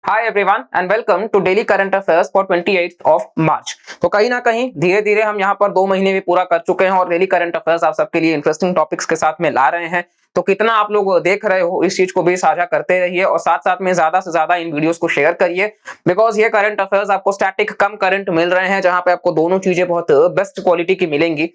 Hi everyone and welcome to daily current affairs for 28th of March. तो कहीं ना कहीं धीरे धीरे हम यहाँ पर 2 महीने भी पूरा कर चुके हैं और डेली करंट अफेयर्स आप सबके लिए इंटरेस्टिंग टॉपिक्स के साथ में ला रहे हैं। तो कितना आप लोग देख रहे हो इस चीज को भी साझा करते रहिए और साथ साथ में ज्यादा से ज्यादा इन वीडियोस को शेयर करिए, बिकॉज ये करंट अफेयर्स आपको स्टैटिक कम करंट मिल रहे हैं जहां पे आपको दोनों चीजें बहुत बेस्ट क्वालिटी की मिलेंगी।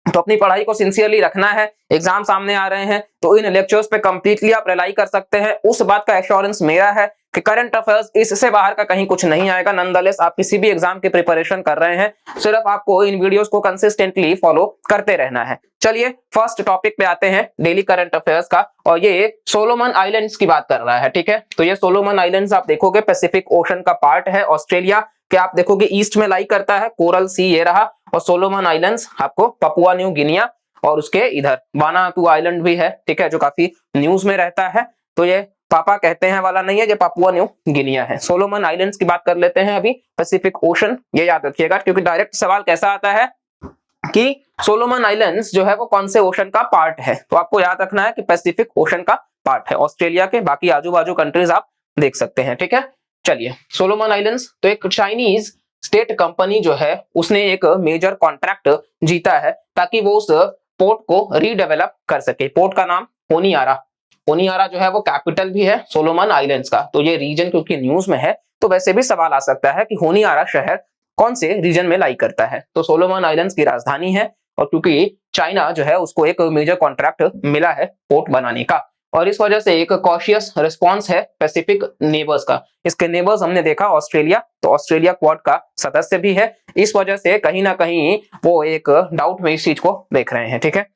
तो अपनी पढ़ाई को सिंसियरली रखना है। एग्जाम सामने आ रहे हैं तो इन लेक्चर्स पे कंप्लीटली आप रिलाई कर सकते हैं। उस बात का एश्योरेंस मेरा है कि करंट अफेयर्स इससे बाहर का कहीं कुछ नहीं आएगा। नॉनदलेस आप किसी भी एग्जाम की प्रिपरेशन कर रहे हैं, सिर्फ आपको इन वीडियोस को कंसिस्टेंटली फॉलो करते रहना है। चलिए फर्स्ट टॉपिक पे आते हैं डेली करंट अफेयर्स का, और ये सोलोमन आइलैंड्स की बात कर रहा है। ठीक है, तो ये सोलोमन आइलैंड्स आप देखोगे पैसिफिक ओशन का पार्ट है। ऑस्ट्रेलिया के आप देखोगे ईस्ट में लाई करता है, कोरल सी ये रहा, और सोलोमन आइलैंड्स आपको पपुआ न्यू गिनिया और उसके इधर वानातू आइलैंड भी है। ठीक है, जो काफी न्यूज में रहता है। तो ये पापा कहते हैं वाला नहीं है, ये पपुआ न्यू गिनिया है। सोलोमन आइलैंड्स की बात कर लेते हैं अभी, पैसिफिक ओशन, ये याद रखिएगा क्योंकि डायरेक्ट सवाल कैसा आता है कि सोलोमन आइलैंड्स जो है वो कौन से ओशन का पार्ट है। तो आपको याद रखना है कि पैसिफिक ओशन का पार्ट है ऑस्ट्रेलिया के। बाकी आजू बाजू कंट्रीज आप देख सकते हैं। ठीक है, चलिए सोलोमन आइलैंड्स, तो एक चाइनीज स्टेट कंपनी जो है उसने एक मेजर कॉन्ट्रैक्ट जीता है ताकि वो उस पोर्ट को रीडेवलप कर सके। पोर्ट का नाम होनियारा। होनियारा जो है वो कैपिटल भी है सोलोमन आइलैंड्स का। तो ये रीजन क्योंकि न्यूज में है तो वैसे भी सवाल आ सकता है कि होनियारा शहर कौन से रीजन में लाई करता है। तो सोलोमन आइलैंड्स की राजधानी है, और क्योंकि चाइना जो है उसको एक मेजर कॉन्ट्रैक्ट मिला है पोर्ट बनाने का, और इस वजह से एक कॉशियस रिस्पॉन्स है पैसिफिक नेबर्स का। इसके नेबर्स हमने देखा ऑस्ट्रेलिया, तो ऑस्ट्रेलिया क्वाड का सदस्य भी है। इस वजह से कहीं ना कहीं वो एक डाउट में इस चीज को देख रहे हैं। ठीक है,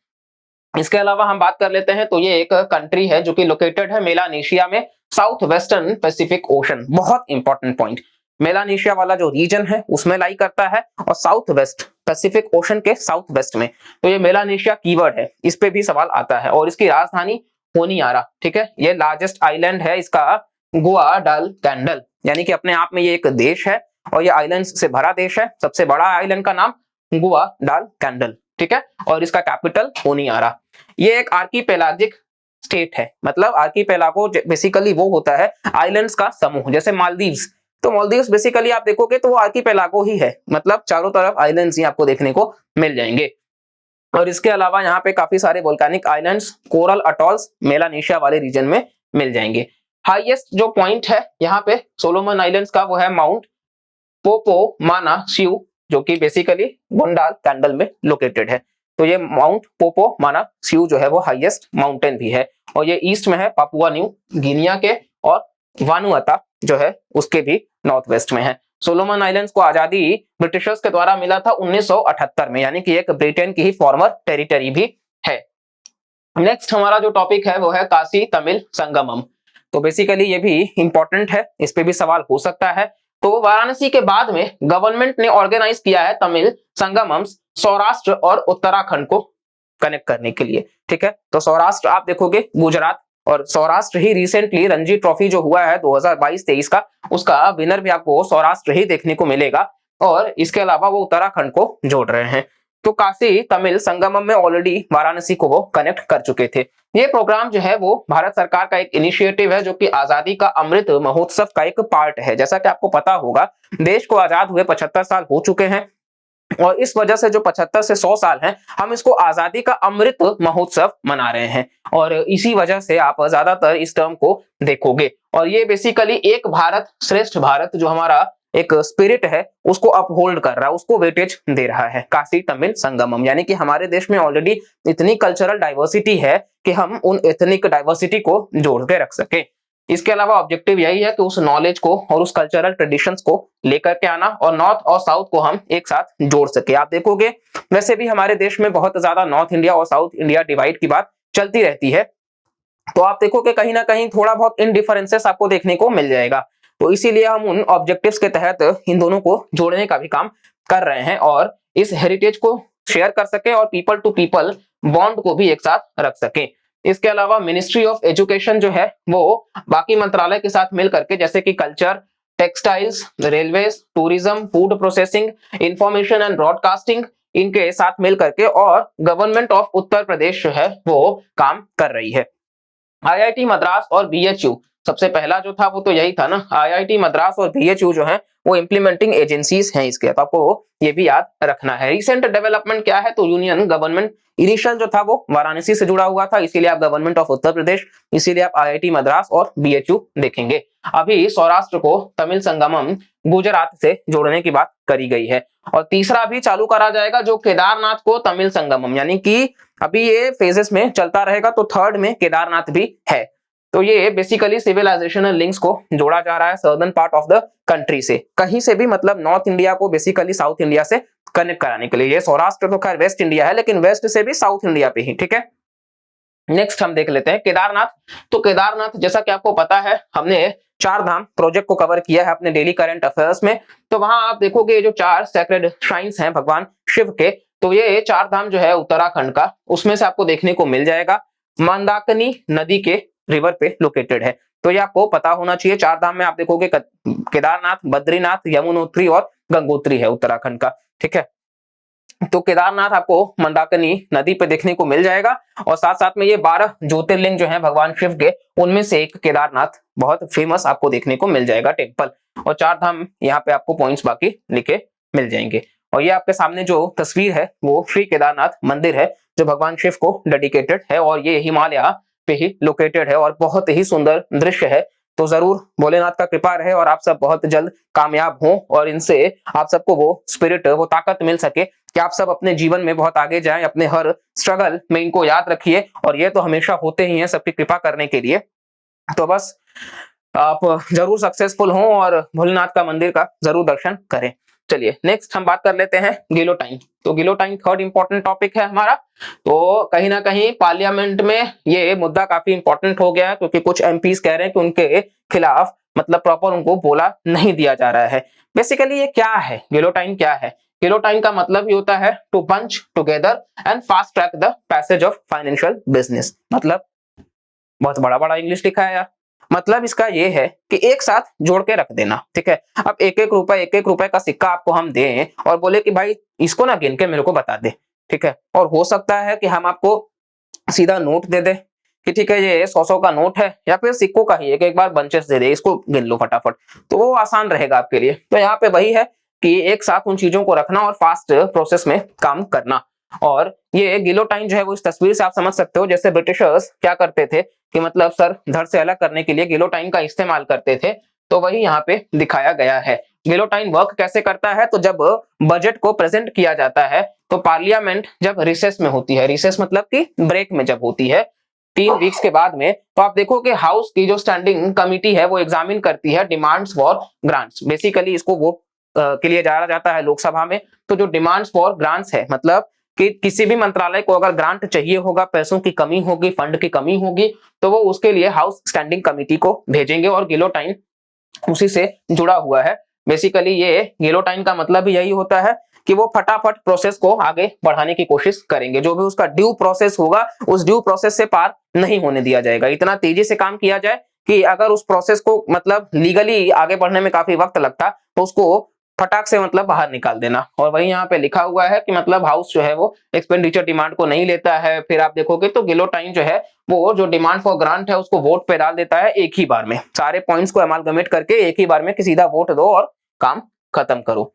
इसके अलावा हम बात कर लेते हैं तो ये एक कंट्री है जो कि लोकेटेड है मेलानेशिया में, साउथ वेस्टर्न पैसिफिक ओशन। बहुत इंपॉर्टेंट पॉइंट, मेलानेशिया वाला जो रीजन है उसमें लाई करता है और साउथ वेस्ट पैसिफिक ओशन के साउथ वेस्ट में। तो ये मेलानेशिया कीवर्ड है, इस पे भी सवाल आता है। और इसकी राजधानी होनियारा। ठीक है, ये लार्जेस्ट आइलैंड है इसका गुआडालकैंडल, यानी कि अपने आप में ये एक देश है और ये आइलैंड्स से भरा देश है। सबसे बड़ा आइलैंड का नाम गुआडालकैंडल। ठीक है, और इसका कैपिटल होनियारा। ये एक आर्कीपेलाजिक स्टेट है, मतलब आर्कीपेलागो बेसिकली वो होता है आइलैंड्स का समूह, जैसे मालदीव्स। तो मालदीव्स बेसिकली आप देखोगे तो वो आर्कीपेलागो ही है, मतलब चारों तरफ आइलैंड्स ही आपको देखने को मिल जाएंगे। और इसके अलावा यहाँ पे काफी सारे volcanic islands, coral atolls Melanesia वाले रीजन में मिल जाएंगे। हाईएस्ट जो पॉइंट है यहाँ पे सोलोमन आइलैंड्स का वो है माउंट पोपोमानास्यू, जो कि बेसिकली गुंडालकैंडल में लोकेटेड है। तो ये माउंट पोपोमानास्यू जो है वो हाईएस्ट माउंटेन भी है, और ये ईस्ट में है पपुआ न्यू गिनिया के, और वानुअता जो है उसके भी नॉर्थ वेस्ट में है। सोलोमन आइलैंड्स को आजादी ब्रिटिशर्स के द्वारा मिला था 1978 में, यानी कि एक ब्रिटेन की ही फॉर्मर टेरिटरी भी है। नेक्स्ट हमारा जो टॉपिक है वो है काशी तमिल संगमम। तो बेसिकली ये भी इंपॉर्टेंट है, इस पे भी सवाल हो सकता है। तो वाराणसी के बाद में गवर्नमेंट ने ऑर्गेनाइज किया है तमिल संगमम सौराष्ट्र और उत्तराखंड को कनेक्ट करने के लिए। ठीक है, तो सौराष्ट्र आप देखोगे गुजरात, और सौराष्ट्र ही रिसेंटली रणजी ट्रॉफी जो हुआ है 2022-23 का, उसका विनर भी आपको सौराष्ट्र ही देखने को मिलेगा। और इसके अलावा वो उत्तराखंड को जोड़ रहे हैं। तो काशी तमिल संगमम में ऑलरेडी वाराणसी को वो कनेक्ट कर चुके थे। ये प्रोग्राम जो है वो भारत सरकार का एक इनिशिएटिव है जो कि आजादी का अमृत महोत्सव का एक पार्ट है। जैसा कि आपको पता होगा देश को आजाद हुए 75 साल हो चुके हैं, और इस वजह से जो 75 से 100 साल हैं हम इसको आजादी का अमृत महोत्सव मना रहे हैं, और इसी वजह से आप ज्यादातर इस टर्म को देखोगे। और ये बेसिकली एक भारत श्रेष्ठ भारत जो हमारा एक स्पिरिट है उसको अपहोल्ड कर रहा है, उसको वेटेज दे रहा है काशी तमिल संगमम। यानी कि हमारे देश में ऑलरेडी इतनी कल्चरल डाइवर्सिटी है कि हम उन एथनिक डाइवर्सिटी को जोड़ के रख सके। इसके अलावा ऑब्जेक्टिव यही है कि उस नॉलेज को और उस कल्चरल ट्रेडिशंस को लेकर के आना, और नॉर्थ और साउथ को हम एक साथ जोड़ सके। आप देखोगे वैसे भी हमारे देश में बहुत ज्यादा नॉर्थ इंडिया और साउथ इंडिया डिवाइड की बात चलती रहती है, तो आप देखोगे कहीं ना कहीं थोड़ा बहुत इन डिफरेंसेस आपको देखने को मिल जाएगा। तो इसीलिए हम उन ऑब्जेक्टिव्स के तहत इन दोनों को जोड़ने का भी काम कर रहे हैं, और इस हेरिटेज को शेयर कर सके और पीपल टू पीपल बॉन्ड को भी एक साथ रख सके। इसके अलावा मिनिस्ट्री ऑफ एजुकेशन जो है वो बाकी मंत्रालय के साथ मिल करके, जैसे कि culture, textiles, railways, tourism, food processing, information and broadcasting, इनके साथ मिल करके, और गवर्नमेंट ऑफ उत्तर प्रदेश जो है वो काम कर रही है। आईआईटी मद्रास और बीएचयू सबसे पहला जो था वो तो यही था ना, आईआईटी मद्रास और बीएचयू जो है वो इंप्लीमेंटिंग एजेंसीज हैं इसके, तो आपको ये भी याद रखना है। रिसेंट डेवलपमेंट क्या है, तो यूनियन गवर्नमेंट इनिशियल जो था वो वाराणसी से जुड़ा हुआ था, इसीलिए आप गवर्नमेंट ऑफ उत्तर प्रदेश, इसीलिए आप आईआईटी मद्रास और बीएचयू देखेंगे। अभी सौराष्ट्र को तमिल संगमम गुजरात से जोड़ने की बात करी गई है। और तीसरा भी चालू करा जाएगा जो केदारनाथ को तमिल संगमम, यानी कि अभी ये फेजेस में चलता रहेगा, तो थर्ड में केदारनाथ भी है। तो ये बेसिकली सिविलाइजेशनल लिंक्स को जोड़ा जा रहा है southern part of the country से, कहीं से भी, मतलब नॉर्थ इंडिया को बेसिकली साउथ इंडिया से कनेक्ट कराने के लिए। ये सौराष्ट्र तो खैर वेस्ट इंडिया है, लेकिन वेस्ट से भी साउथ इंडिया पे ही, ठीक है। नेक्स्ट हम देख लेते हैं केदारनाथ। तो केदारनाथ जैसा कि आपको पता है, हमने 4 धाम प्रोजेक्ट को कवर किया है अपने डेली करंट अफेयर्स में। तो वहां आप देखोगे जो 4 सैक्रेड श्राइन्स हैं भगवान शिव के, तो ये 4 धाम जो है उत्तराखंड का, उसमें से आपको देखने को मिल जाएगा। मंदाकिनी नदी के रिवर पे लोकेटेड है, तो ये आपको पता होना चाहिए। 4 धाम में आप देखोगे केदारनाथ, बद्रीनाथ, यमुनोत्री और गंगोत्री है उत्तराखंड का, ठीक है। तो केदारनाथ आपको मंदाकिनी नदी पे देखने को मिल जाएगा, और साथ साथ में ये 12 ज्योतिर्लिंग जो हैं भगवान शिव के, उनमें से एक केदारनाथ बहुत फेमस आपको देखने को मिल जाएगा टेम्पल। और 4 धाम यहाँ पे आपको पॉइंट्स बाकी लिखे मिल जाएंगे। और ये आपके सामने जो तस्वीर है वो श्री केदारनाथ मंदिर है, जो भगवान शिव को डेडिकेटेड है, और ये हिमालय पे ही लोकेटेड है और बहुत ही सुंदर दृश्य है। तो जरूर भोलेनाथ का कृपा रहे और आप सब बहुत जल्द कामयाब हों, और इनसे आप सबको वो स्पिरिट, वो ताकत मिल सके कि आप सब अपने जीवन में बहुत आगे जाएं। अपने हर स्ट्रगल में इनको याद रखिए, और ये तो हमेशा होते ही हैं सबकी कृपा करने के लिए। तो बस आप जरूर सक्सेसफुल हों और भोलेनाथ का मंदिर का जरूर दर्शन करें। चलिए नेक्स्ट हम बात कर लेते हैं गिलोटाइन। तो गिलोटाइन थर्ड इंपॉर्टेंट टॉपिक है हमारा। तो कहीं ना कहीं पार्लियामेंट में ये मुद्दा काफी इंपॉर्टेंट हो गया है, क्योंकि कुछ एमपीज कह रहे हैं कि उनके खिलाफ मतलब प्रॉपर उनको बोला नहीं दिया जा रहा है। बेसिकली ये क्या है, गिलोटाइन क्या है? गिलोटाइन का मतलब ये होता है to bunch together and fast track the passage of financial business. मतलब बहुत बड़ा बड़ा इंग्लिश लिखा है यार। मतलब इसका ये है कि एक साथ जोड़ के रख देना, ठीक है। अब एक एक रुपए का सिक्का आपको हम दें और बोले कि भाई इसको ना गिन के मेरे को बता दे, ठीक है। और हो सकता है कि हम आपको सीधा नोट दे दे कि ठीक है ये 100 का नोट है, या फिर सिक्कों का ही एक बार बंचेस दे दे, इसको गिन लो फटाफट, तो वो आसान रहेगा आपके लिए। तो यहाँ पे वही है कि एक साथ उन चीजों को रखना और फास्ट प्रोसेस में काम करना। और ये गिलोटाइन जो है वो इस तस्वीर से आप समझ सकते हो, जैसे ब्रिटिशर्स क्या करते थे कि मतलब सर धड़ से अलग करने के लिए गिलोटाइन का इस्तेमाल करते थे, तो वही यहाँ पे दिखाया गया है। गिलोटाइन वर्क कैसे करता है, तो जब बजट को प्रेजेंट किया जाता है, तो पार्लियामेंट जब रिसेस में होती है, रिसेस मतलब कि ब्रेक में जब होती है 3 वीक्स के बाद में, तो आप देखो कि हाउस की जो स्टैंडिंग कमिटी है वो एग्जामिन करती है डिमांड्स फॉर ग्रांट्स। बेसिकली इसको वो के लिए जाना जाता है लोकसभा में। तो जो डिमांड्स फॉर ग्रांट्स है, मतलब कि किसी भी मंत्रालय को अगर ग्रांट चाहिए होगा, पैसों की कमी होगी, फंड की कमी होगी, तो वो उसके लिए हाउस स्टैंडिंग कमिटी को भेजेंगे, और गिलोटाइन उसी से जुड़ा हुआ है। बेसिकली ये गिलोटाइन का मतलब भी यही होता है कि वो फटाफट प्रोसेस को आगे बढ़ाने की कोशिश करेंगे। जो भी उसका ड्यू प्रोसेस होगा, उस ड्यू प्रोसेस से पार नहीं होने दिया जाएगा। इतना तेजी से काम किया जाए कि अगर उस प्रोसेस को मतलब लीगली आगे बढ़ने में काफी वक्त लगता, तो उसको फटाक से मतलब बाहर निकाल देना। और वही यहाँ पे लिखा हुआ है कि मतलब हाउस जो है वो एक्सपेंडिचर डिमांड को नहीं लेता है। फिर आप देखोगे तो गिलोटाइन जो है वो जो डिमांड फॉर ग्रांट है उसको वोट पे डाल देता है एक ही बार में, सारे पॉइंट्स को अमालगमेट करके एक ही बार में कि सीधा वोट दो और काम खत्म करो।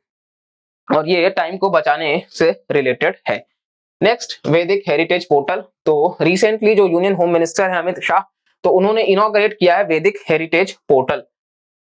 और ये टाइम को बचाने से रिलेटेड है। नेक्स्ट, वैदिक हेरिटेज पोर्टल। तो रिसेंटली जो यूनियन होम मिनिस्टर है अमित शाह, तो उन्होंने इनॉग्रेट किया है वैदिक हेरिटेज पोर्टल।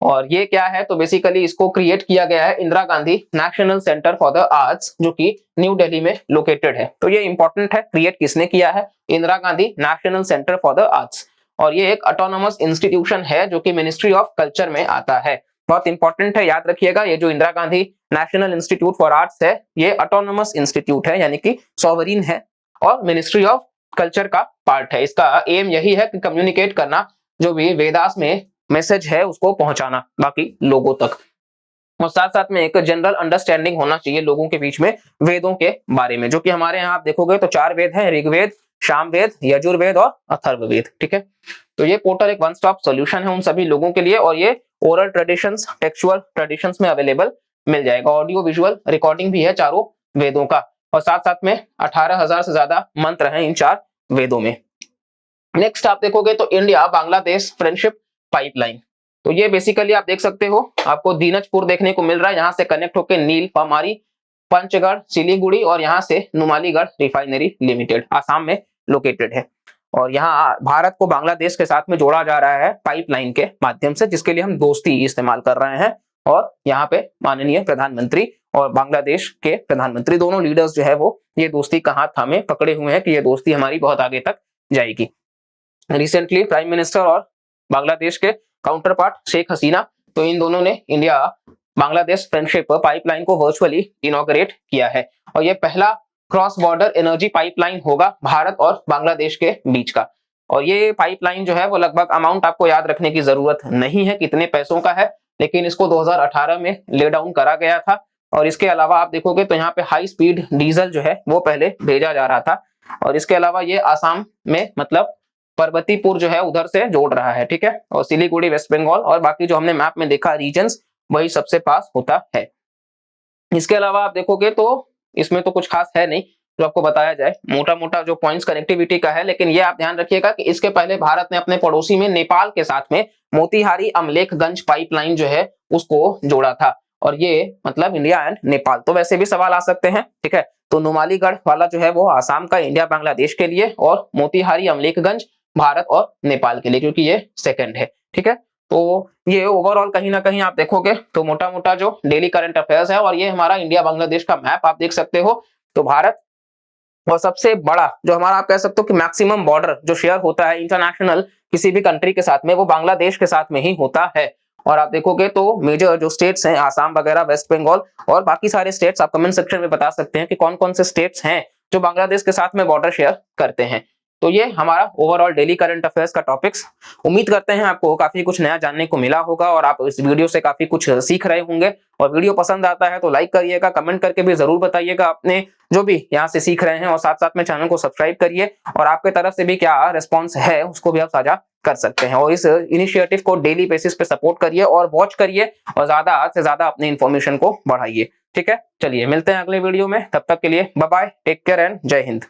और ये क्या है, तो बेसिकली इसको क्रिएट किया गया है Indira Gandhi national centre for the arts, जो कि न्यू दिल्ली में लोकेटेड है। तो ये इंपॉर्टेंट है, क्रिएट किसने किया है? Indira Gandhi national centre for the arts. और ये एक ऑटोनोमस इंस्टीट्यूशन है जो कि मिनिस्ट्री ऑफ कल्चर में आता है। बहुत इंपॉर्टेंट है, याद रखिएगा। ये जो Indira Gandhi national institute for arts है, ये ऑटोनोमस इंस्टीट्यूट है, यानी कि सॉवरिन है, और मिनिस्ट्री ऑफ कल्चर का पार्ट है। इसका एम यही है कि कम्युनिकेट करना, जो भी वेदास में मैसेज है उसको पहुंचाना बाकी लोगों तक। और साथ साथ में एक जनरल अंडरस्टैंडिंग होना चाहिए लोगों के बीच में वेदों के बारे में, जो कि हमारे यहाँ आप देखोगे तो 4 वेद हैं, ऋग्वेद, सामवेद, यजुर्वेद और अथर्ववेद, ठीक है। तो ये पोर्टल एक वन स्टॉप सॉल्यूशन है उन सभी लोगों के लिए, और ये ओरल ट्रेडिशंस, टेक्सचुअल ट्रेडिशंस में अवेलेबल मिल जाएगा। ऑडियो विजुअल रिकॉर्डिंग भी है चारों वेदों का, और साथ साथ में 18,000 से ज्यादा मंत्र हैं इन 4 वेदों में। नेक्स्ट आप देखोगे तो इंडिया बांग्लादेश फ्रेंडशिप पाइपलाइन। तो ये बेसिकली आप देख सकते हो, आपको दीनजपुर देखने को मिल रहा है, यहाँ से कनेक्ट होकर नीलफामारी, पंचगढ़, सिलीगुड़ी और यहाँ से नुमालीगढ़ रिफाइनरी लिमिटेड आसाम में लोकेटेड है। और यहाँ भारत को बांग्लादेश के साथ में जोड़ा जा रहा है पाइपलाइन के माध्यम से, जिसके लिए हम दोस्ती इस्तेमाल कर रहे हैं। और यहाँ पे माननीय प्रधानमंत्री और बांग्लादेश के प्रधानमंत्री दोनों लीडर्स जो है वो ये दोस्ती का हाथ थामे पकड़े हुए हैं कि ये दोस्ती हमारी बहुत आगे तक जाएगी। रिसेंटली प्राइम मिनिस्टर और बांग्लादेश के काउंटर पार्ट शेख हसीना, तो इन दोनों ने इंडिया बांग्लादेश फ्रेंडशिप पाइपलाइन को वर्चुअली इनॉग्रेट किया है। और ये पहला क्रॉस बॉर्डर एनर्जी पाइपलाइन होगा भारत और बांग्लादेश के बीच का। और ये पाइपलाइन जो है वो लगभग अमाउंट आपको याद रखने की जरूरत नहीं है कितने पैसों का है, लेकिन इसको 2018 में ले डाउन करा गया था। और इसके अलावा आप देखोगे तो यहाँ पे हाई स्पीड डीजल जो है वो पहले भेजा जा रहा था। और इसके अलावा ये आसाम में मतलब पर्वतीपुर जो है उधर से जोड़ रहा है, ठीक है। और सिलीगुड़ी वेस्ट बंगाल और बाकी जो हमने मैप में देखा रीजन्स वही सबसे पास होता है। इसके अलावा आप देखोगे तो इसमें तो कुछ खास है नहीं जो आपको बताया जाए, मोटा मोटा जो पॉइंट्स कनेक्टिविटी का है। लेकिन ये आप ध्यान रखिएगा कि इसके पहले भारत ने अपने पड़ोसी में नेपाल के साथ में मोतीहारी अमलेखगंज पाइपलाइन जो है उसको जोड़ा था। और ये मतलब इंडिया एंड नेपाल, तो वैसे भी सवाल आ सकते हैं, ठीक है। तो नुमालीगढ़ वाला जो है वो आसाम का, इंडिया बांग्लादेश के लिए, और मोतीहारी अमलेखगंज भारत और नेपाल के लिए, क्योंकि ये सेकंड है, ठीक है। तो ये ओवरऑल कहीं ना कहीं आप देखोगे तो मोटा मोटा जो डेली करंट अफेयर्स है। और ये हमारा इंडिया बांग्लादेश का मैप आप देख सकते हो। तो भारत और सबसे बड़ा जो हमारा आप कह सकते हो कि मैक्सिमम बॉर्डर जो शेयर होता है इंटरनेशनल किसी भी कंट्री के साथ में, वो बांग्लादेश के साथ में ही होता है। और आप देखोगे तो मेजर जो स्टेट्स हैं आसाम वगैरह, वेस्ट बंगाल और बाकी सारे स्टेट्स, आप कमेंट सेक्शन में बता सकते हैं कि कौन कौन से स्टेट्स हैं जो बांग्लादेश के साथ में बॉर्डर शेयर करते हैं। तो ये हमारा ओवरऑल डेली करंट अफेयर्स का टॉपिक्स। उम्मीद करते हैं आपको काफी कुछ नया जानने को मिला होगा और आप इस वीडियो से काफी कुछ सीख रहे होंगे। और वीडियो पसंद आता है तो लाइक करिएगा, कमेंट करके भी जरूर बताइएगा अपने जो भी यहाँ से सीख रहे हैं, और साथ साथ में चैनल को सब्सक्राइब करिए। और आपके तरफ से भी क्या रिस्पॉन्स है उसको भी आप साझा कर सकते हैं। और इस इनिशिएटिव को डेली बेसिस पे सपोर्ट करिए और वॉच करिए और ज्यादा से ज्यादा अपने इन्फॉर्मेशन को बढ़ाइए, ठीक है। चलिए मिलते हैं अगले वीडियो में, तब तक के लिए bye bye, take care and जय हिंद।